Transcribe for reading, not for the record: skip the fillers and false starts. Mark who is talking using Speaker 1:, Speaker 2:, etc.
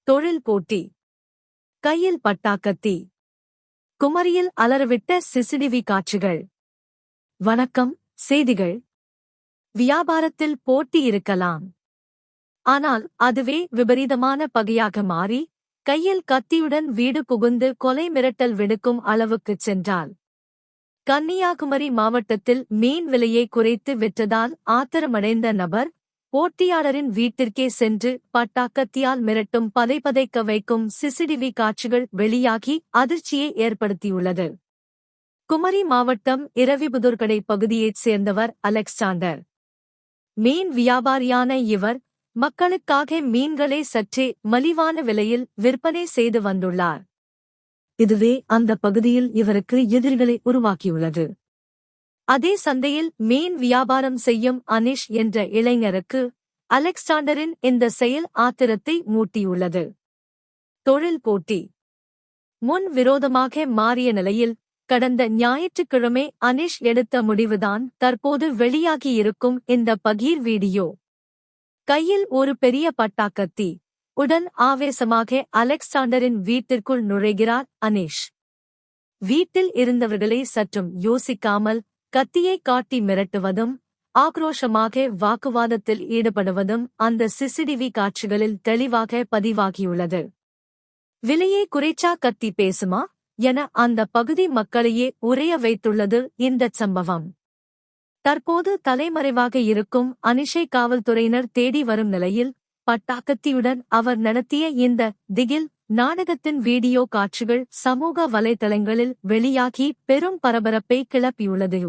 Speaker 1: தொழில் போட்டி. கையில் பட்டாக்கத்தி. குமரியில் அலறவிட்ட சிசிடிவி காட்சிகள். வணக்கம். செய்திகள். வியாபாரத்தில் போட்டி இருக்கலாம். ஆனால் அதுவே விபரீதமான பகையாக மாறி கையில் கத்தியுடன் வீடு புகுந்து கொலை மிரட்டல் விடுக்கும் அளவுக்குச் சென்றால். கன்னியாகுமரி மாவட்டத்தில் மீன் விலையை குறைத்து விற்றதால் ஆத்திரமடைந்த நபர் போட்டியாளரின் வீட்டிற்கே சென்று பட்டாக்கத்தியால் மிரட்டும் பதைபதைக்க வைக்கும் சிசிடிவி காட்சிகள் வெளியாகி அதிர்ச்சியை ஏற்படுத்தியுள்ளது. குமரி மாவட்டம் இரவிபுதூர்கடை பகுதியைச் சேர்ந்தவர் அலெக்சாண்டர். மீன் வியாபாரியான இவர் மக்களுக்காக மீன்களை சற்றே மலிவான விலையில் விற்பனை செய்து வந்துள்ளார். இதுவே அந்த பகுதியில் இவருக்கு எதிரிகளை உருவாக்கியுள்ளது. அதே சந்தையில் மீன் வியாபாரம் செய்யும் அனிஷ் என்ற இளைஞருக்கு அலெக்சாண்டரின் இந்த செயல் ஆத்திரத்தை மூட்டியுள்ளது. தொழில் போட்டி. முன் விரோதமாக மாறிய நிலையில் கடந்த ஞாயிற்றுக்கிழமை அனிஷ் எடுத்த முடிவுதான் தற்போது வெளியாகியிருக்கும் இந்த பகீர் வீடியோ. கையில் ஒரு பெரிய பட்டாக்கத்தி உடன் ஆவேசமாக அலெக்சாண்டரின் வீட்டிற்குள் நுழைகிறார் அனிஷ். வீட்டில் இருந்தவர்களை சற்றும் யோசிக்காமல் கத்தியை காட்டி மிரட்டுவதும் ஆக்ரோஷமாக வாக்குவாதத்தில் ஈடுபடுவதும் அந்த சிசிடிவி காட்சிகளில் தெளிவாக பதிவாகியுள்ளது. விலையை குறைச்சா கத்தி பேசுமா என அந்த பகுதி மக்களையே உறைய வைத்துள்ளது இந்தச் சம்பவம். தற்போது தலைமறைவாக இருக்கும் அனிஷை காவல்துறையினர் தேடி வரும் நிலையில் பட்டாக்கத்தியுடன் அவர் நடத்திய இந்த திகில் நாடகத்தின் வீடியோ காட்சிகள் சமூக வலைதளங்களில் வெளியாகி பெரும் பரபரப்பை கிளப்பியுள்ளது.